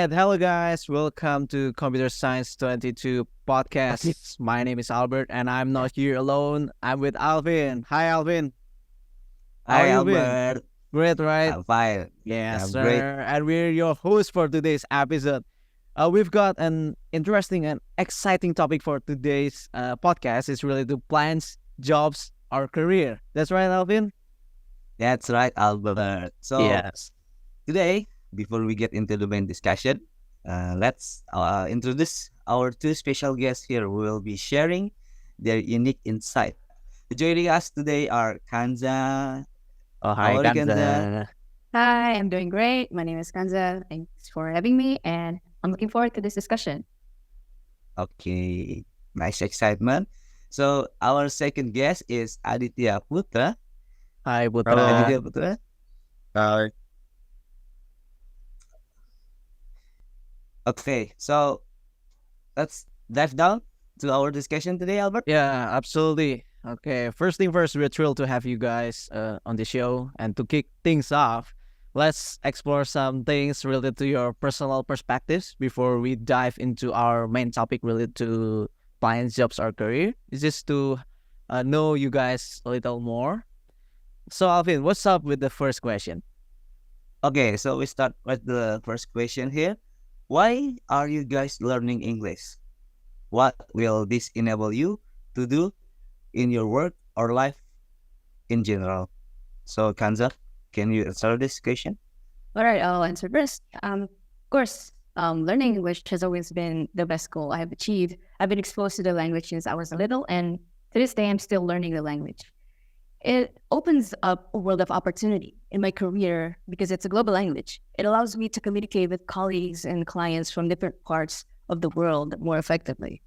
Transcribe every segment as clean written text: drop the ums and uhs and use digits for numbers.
right, hello guys. Welcome to Computer Science 22 podcast. My name is Albert and I'm not here alone. I'm with Alvin. Hi Alvin. How are Hi you been? Albert, Great, right? I'm fine. Yes, Yeah, I'm great. sir. And we're your host for today's episode. We've got an interesting and exciting topic for today's podcast. It's related to plans, jobs, or career. That's right, Alvin? That's right, Albert. So Yes. today, before we get into the main discussion, let's introduce our two special guests here who will be sharing their unique insight. Joining us today are Kanza. Oh, How hi, are you, Kanza? Kanza. Hi, I'm doing great. My name is Kanza. Thanks for having me, and I'm looking forward to this discussion. Okay, nice excitement. So our second guest is Aditya Putra. Hi, Hello. Putra. Aditya Putra. Hi. Okay, so let's dive down to our discussion today, Albert. Yeah, absolutely. Okay, first thing first, we're thrilled to have you guys on the show. And to kick things off, let's explore some things related to your personal perspectives before we dive into our main topic related to plans, jobs, or career. It's just to know you guys a little more. So, Alvin, what's up with the first question? Okay, so we start with the first question here. Why are you guys learning English? What will this enable you to do in your work or life in general? So, Kanza, can you answer this question? All right, I'll answer first. Of course, learning English has always been the best goal I have achieved. I've been exposed to the language since I was little, and to this day, I'm still learning the language. It opens up a world of opportunity in my career because it's a global language. It allows me to communicate with colleagues and clients from different parts of the world more effectively.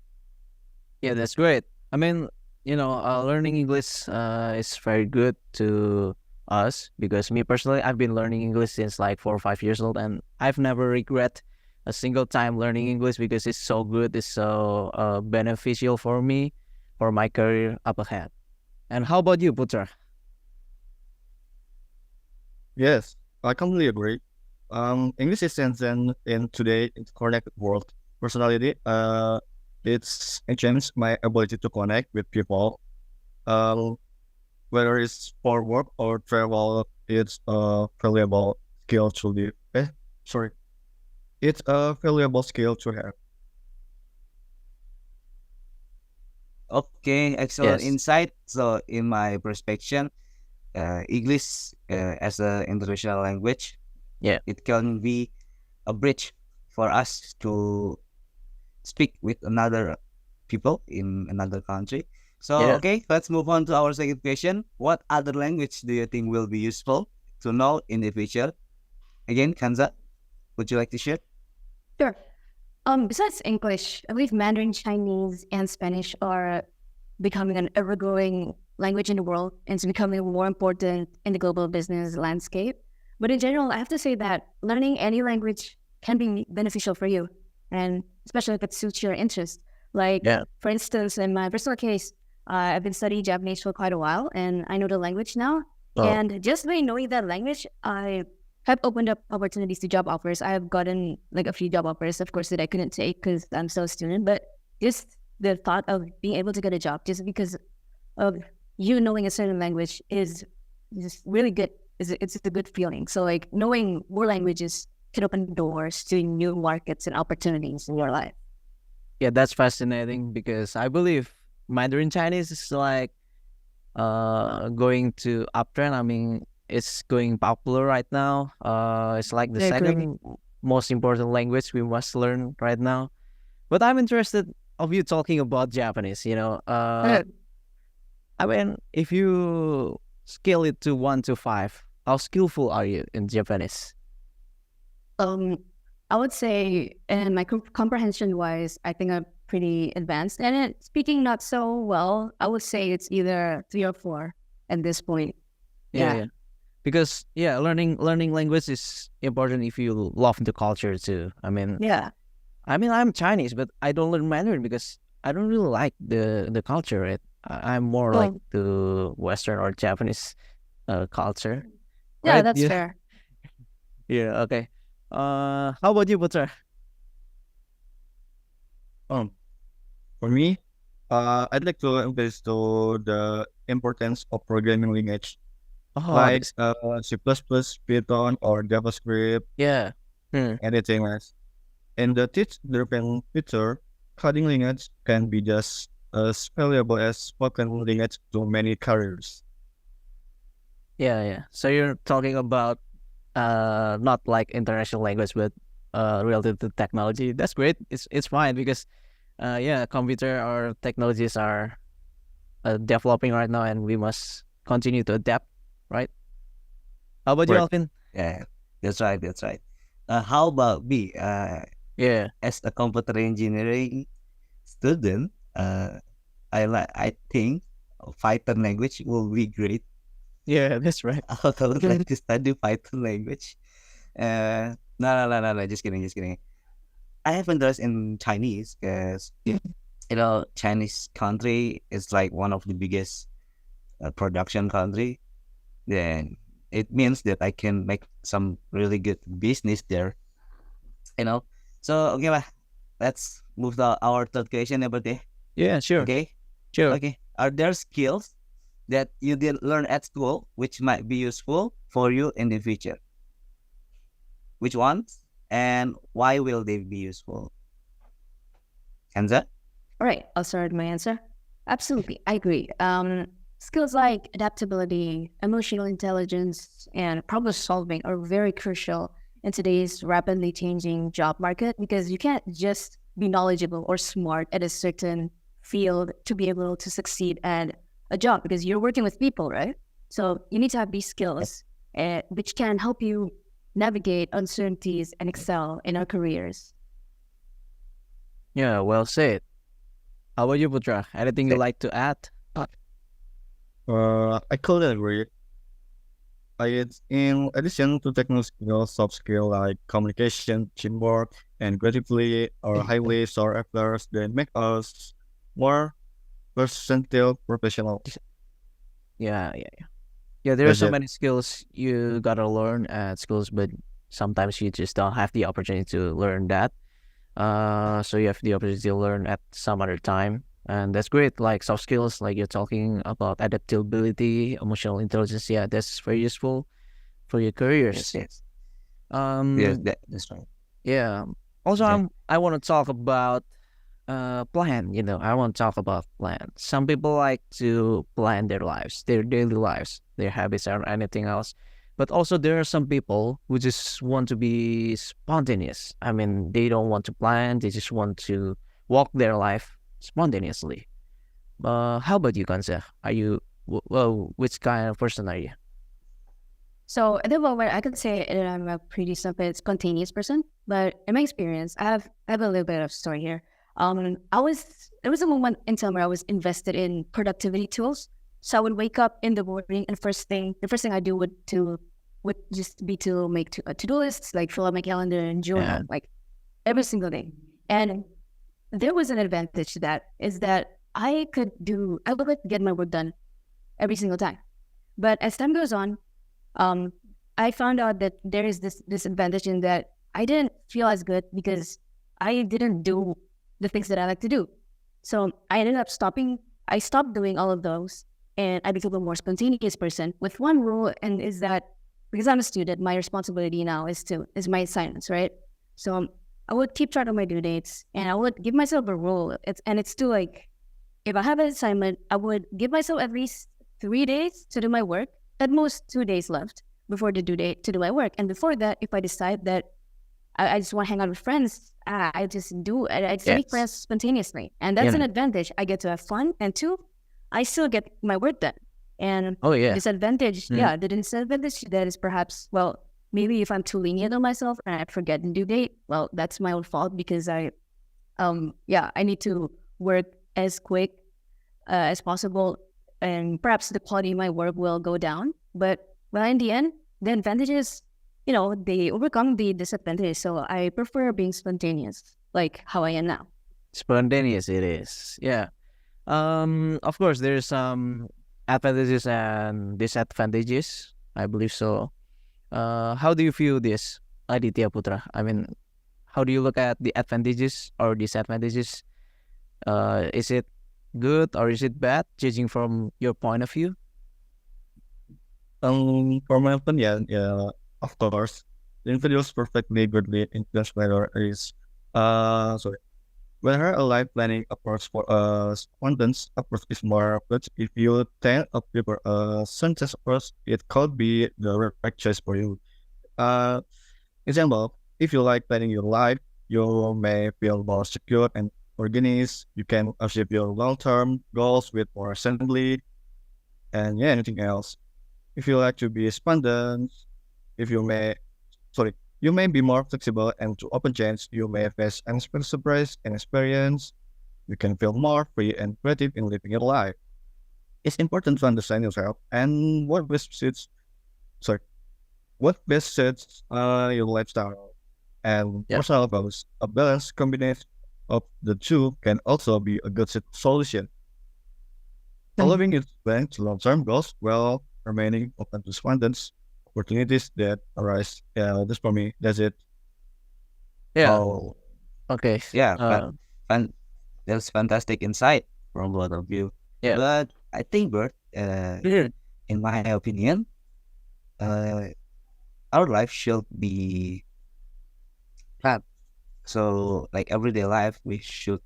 Yeah, that's great. I mean, learning English is very good to us because me personally, I've been learning English since like 4 or 5 years old, and I've never regret a single time learning English because it's so good, it's so beneficial for me, for my career up ahead. And how about you, Putra? Yes, I completely agree. English is essential in today connected world. Personality, it's enhanced my ability to connect with people. Um, whether it's for work or travel, it's a valuable skill to live. Sorry, it's a valuable skill to have. Okay, excellent Yes. insight. So, in my perspective, English as an international language, Yeah. it can be a bridge for us to speak with another people in another country. So, Yeah. okay, let's move on to our second question. What other language do you think will be useful to know in the future? Again, Kanza, would you like to share? Sure. Besides English, I believe Mandarin Chinese and Spanish are becoming an ever-growing language in the world, and it's becoming more important in the global business landscape. But in general, I have to say that learning any language can be beneficial for you, and especially if it suits your interest. Like, Yeah. for instance, in my personal case, I've been studying Japanese for quite a while, and I know the language now. Oh. And just by knowing that language, I have opened up opportunities to job offers. I have gotten like a few job offers, of course, that I couldn't take because I'm still a student. But just the thought of being able to get a job just because of you knowing a certain language is just really good. It's a good feeling. So like knowing more languages can open doors to new markets and opportunities in your life. Yeah, that's fascinating because I believe Mandarin Chinese is like going to uptrend. I mean, it's going popular right now. It's like the I agree. second most important language we must learn right now. But I'm interested of you talking about Japanese. I mean, if you scale it to 1 to 5, how skillful are you in Japanese? I would say, and my comprehension wise, I think I'm pretty advanced. And speaking not so well, I would say it's either 3 or 4 at this point. Yeah. Because learning language is important if you love the culture too. Yeah. I'm Chinese, but I don't learn Mandarin because I don't really like the culture. I'm more like Oh, the Western or Japanese culture. yeah, Right? that's Yeah. fair. Yeah. Okay. How about you, Putra? Um, for me, I'd like to emphasize to the importance of programming language Oh, like this, C++, Python, or JavaScript, yeah. Hmm. anything else. In the teach-driven future, coding language can be just as valuable as spoken language to many careers. Yeah, yeah. So you're talking about not like international language, but related to technology. That's great. It's fine because yeah, computer or technologies are developing right now, and we must continue to adapt, right? How about you, Right. Alvin? Yeah, that's right. That's right. How about me? Yeah, As a computer engineering student, I think Python language will be great. yeah, that's right. I would like to study Python language. No. Just kidding. Just kidding. I have interest in Chinese because Chinese country is like one of the biggest production country. Then it means that I can make some really good business there. You know. So okay, lah. Let's move to our third question about it. Yeah, sure, Okay. sure. Okay. Are there skills that you didn't learn at school which might be useful for you in the future? Which ones and why will they be useful? Kanza? All right, I'll start my answer. Absolutely, I agree. Skills like adaptability, emotional intelligence, and problem solving are very crucial in today's rapidly changing job market because you can't just be knowledgeable or smart at a certain field to be able to succeed at a job because you're working with people, right? So you need to have these skills which can help you navigate uncertainties and excel in our careers. Yeah, well said. How about you, Putra? Anything you like to add? I couldn't agree. In addition to technical skills, soft skills like communication, teamwork, and creativity are highly sought after. They make us more versatile professionals. Yeah, yeah, yeah. Yeah, there are That's so it. many skills you gotta learn at schools, but sometimes you just don't have the opportunity to learn that. So you have the opportunity to learn at some other time, and that's great. Like soft skills, like you're talking about adaptability, emotional intelligence. Yeah, that's very useful for your Yes, careers. yes. Yes, Um, that's right. yeah. Also, Exactly. I want to talk about plan. I want to talk about plan. Some people like to plan their lives, their daily lives, their habits, or anything else. But also, there are some people who just want to be spontaneous. I mean, they don't want to plan. They just want to walk their life spontaneously. How about you, Kanza? Are you well? Which kind of person are you? So at the moment, I could say that I'm a pretty spontaneous person. But in my experience, I have a little bit of story here. There was a moment in time where I was invested in productivity tools. So I would wake up in the morning, and the first thing I do would just be to make to-do lists, like fill out my calendar and Yeah, journal, like every single day. And there was an advantage to that is that I would get my work done every single time. But as time goes on, um, I found out that there is this disadvantage in that I didn't feel as good because I didn't do the things that I like to do. So I ended up stopping. I stopped doing all of those, and I became a more spontaneous person with one rule, and is that because I'm a student, my responsibility now is my assignments, right? So I would keep track of my due dates, and I would give myself a rule. It's to like if I have an assignment, I would give myself at least 3 days to do my work, at most 2 days left before the due date to do my work. And before that, if I decide that I just want to hang out with friends, I just make yes, friends spontaneously. And that's yeah. an advantage. I get to have fun. And two, I still get my work done. And Oh yeah. yeah, the disadvantage that is perhaps, well, maybe if I'm too lenient on myself and I forget the due date, well, that's my own fault because I need to work as quick as possible, and perhaps the quality of my work will go down. But well, in the end, the advantages, they overcome the disadvantages. So I prefer being spontaneous, like how I am now. Spontaneous it is. Yeah. Of course, there's some advantages and disadvantages. I believe so. How do you feel this, Aditya Putra? I mean, how do you look at the advantages or disadvantages? Is it good or is it bad, judging from your point of view? For my opinion, yeah, of course, the individual's perfectly goodly influence whether is whether a life planning approach for a spontaneous approach is more good. If you tend to prefer a sentence approach, it could be the right choice for you. Uh, Example, if you like planning your life, you may feel more secure and organized. You can achieve your long-term goals with more assembly and yeah, anything else. If you like to be spontaneous, if you may, sorry, you may be more flexible and to open change. You may face unexpected surprise and experience. You can feel more free and creative in living your life. It's important to understand yourself and sorry, what best suits your lifestyle and Yeah. personal values. A balanced combination of the two can also be a good solution, allowing you to plan to long-term goals while remaining open to spontaneous opportunities that arise. Yeah, that's for me. That's it. Yeah. Oh, Okay. yeah, Uh, fan, that's fantastic insight from both of you. Yeah. But I think, Bert, Mhm. in my opinion, uh, our life should be planned. So, like everyday life, we should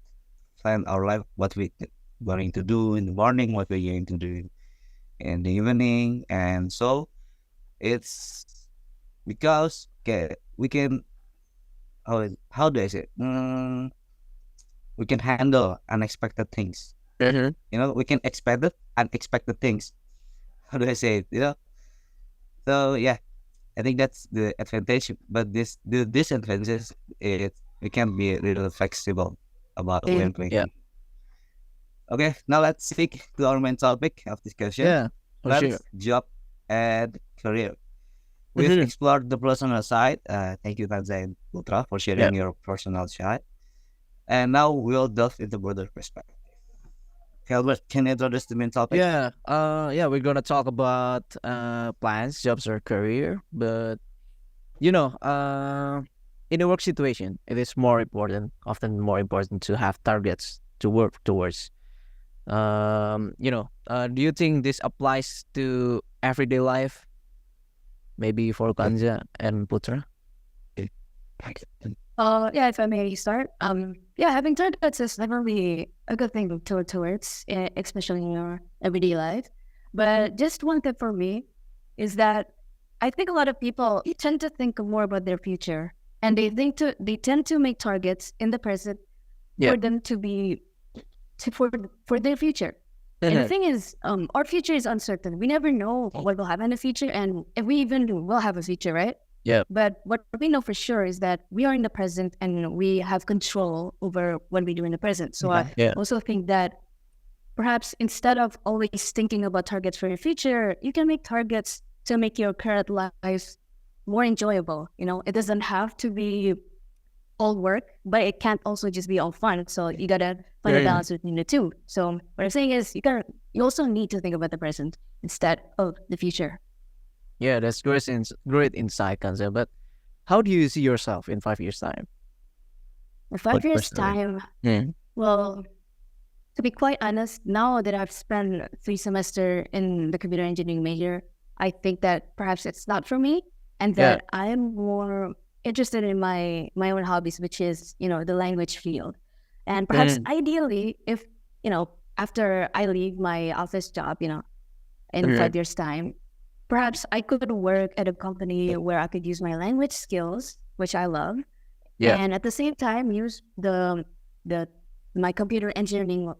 plan our life, what we going to do in the morning, what we're going to do in the evening, and so it's because we can how do I say it? We can handle unexpected things. Mhm. You know, we can expect it, unexpected things. How do I say it? You know, so yeah, I think that's the advantage. But the disadvantage is we can be a little flexible about when Yeah. planning. Okay, now let's stick to our main topic of discussion. Yeah. For sure. That's job and career. We've Mhm. explored the personal side. Thank you, Kanza and Putra, for sharing your personal side. And now we'll delve into broader perspective. Albert, can you introduce the main topic? Yeah. Yeah. We're gonna talk about plans, jobs, or career, but you know, in a work situation, it is often more important to have targets to work towards. Do you think this applies to everyday life? Maybe for Kanza and Putra. Yeah, if I may start. Yeah, having targets is definitely a good thing towards, especially in your everyday life. But just one tip for me is that I think a lot of people tend to think more about their future, and they tend to make targets in the present for them to be for their future. And the thing is, our future is uncertain. We never know what will happen in the future, and if we even will have a future, right? Yeah. But what we know for sure is that we are in the present and we have control over what we do in the present. So I also think that perhaps instead of always thinking about targets for your future, you can make targets to make your current life more enjoyable. You know, it doesn't have to be all work, but it can't also just be all fun. So you gotta find a balance between the two. So what I'm saying is you also need to think about the present instead of the future. Yeah, that's great insight, Kanza. But how do you see yourself in 5 years' time? In 5 years' time, well, to be quite honest, now that I've spent 3 semesters in the computer engineering major, I think that perhaps it's not for me, and that I'm more interested in my own hobbies, which is, the language field. And perhaps ideally, if, after I leave my office job, in 5 years' time, perhaps I could work at a company where I could use my language skills, which I love, and at the same time use my computer engineering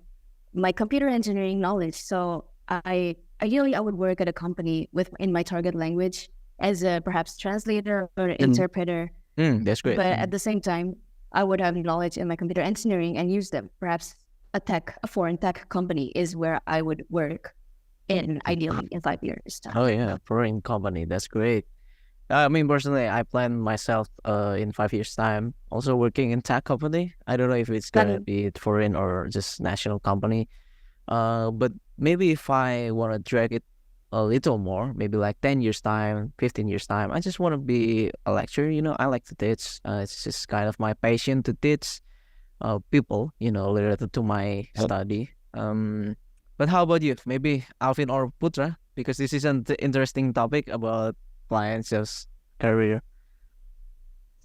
knowledge. So ideally I would work at a company in my target language as a perhaps translator or interpreter. That's great. But at the same time, I would have knowledge in my computer engineering and use them. Perhaps a foreign tech company is where I would work ideally in 5 years' time. Oh yeah, foreign company. That's great. I mean, personally, I plan myself in 5 years' time also working in tech company. I don't know if it's gonna be foreign or just national company. But maybe if I want to drag it a little more, maybe like 10 years time, 15 years time, I just want to be a lecturer. I like to teach. It's just kind of my passion to teach people, related to my study. But how about you? Maybe Alvin or Putra, because this is an interesting topic about clients' career.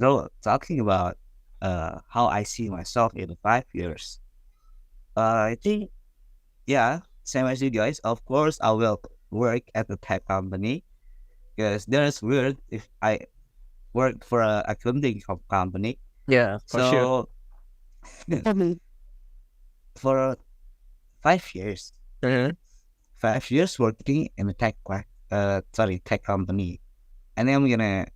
So talking about how I see myself in 5 years, I think, yeah, same as you guys. Of course, I will work at the tech company because there's weird if I work for a accounting company. Yeah, for sure. So for 5 years, Mhm. 5 years working in a tech company, and then I'm gonna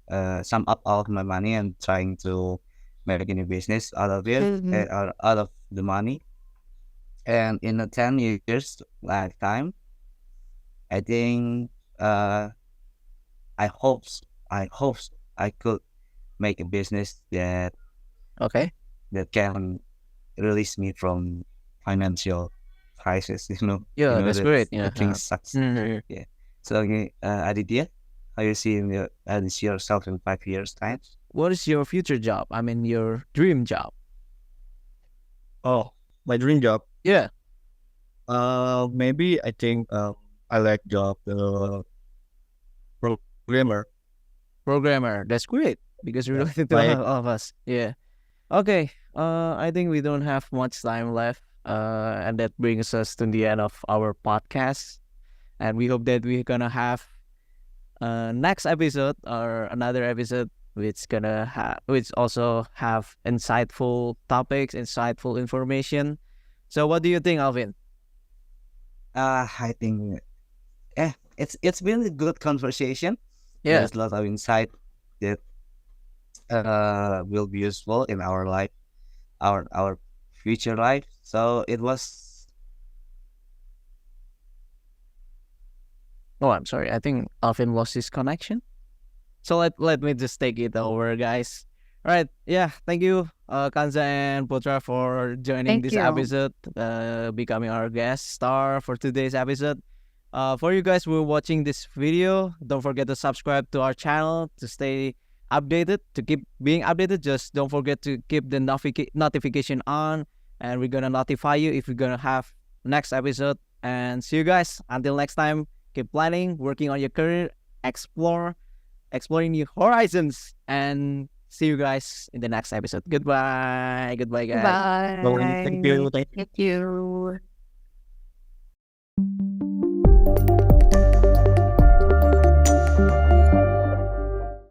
sum up all of my money and trying to make a new business out of it, or out of the money. And in a 10 years lifetime, I think I hope I hope I could make a business Okay. that can release me from financial crisis. Yeah, that's that great. Yeah. the thing sucks. Mhm. Yeah. So Aditya, how you see yourself in 5 years time? What is your future job? I mean, your dream job. Oh, my dream job. Yeah. Maybe I think I like job programmer. Programmer. That's great because Yeah, related to like all of us. Yeah. Okay. I think we don't have much time left. And that brings us to the end of our podcast. And we hope that we're gonna have next episode or another episode which also have insightful topics, insightful information. So what do you think, Alvin? I think it's been a good conversation. Yeah. There's a lot of insight that will be useful in our life, our future life. So it was. Oh, I'm sorry. I think Alvin lost his connection. So let me just take it over, guys. All right. Yeah. Thank you, Kanza and Putra, for joining Thank this you. episode, becoming our guest star for today's episode. For you guys who are watching this video, don't forget to subscribe to our channel to stay updated, to keep being updated. Just don't forget to keep the notification on, and we're gonna notify you if we're gonna have next episode. And see you guys until next time. Keep planning, working on your career, exploring new horizons, and see you guys in the next episode. Goodbye. Goodbye, guys. Bye. thank you. Thank you.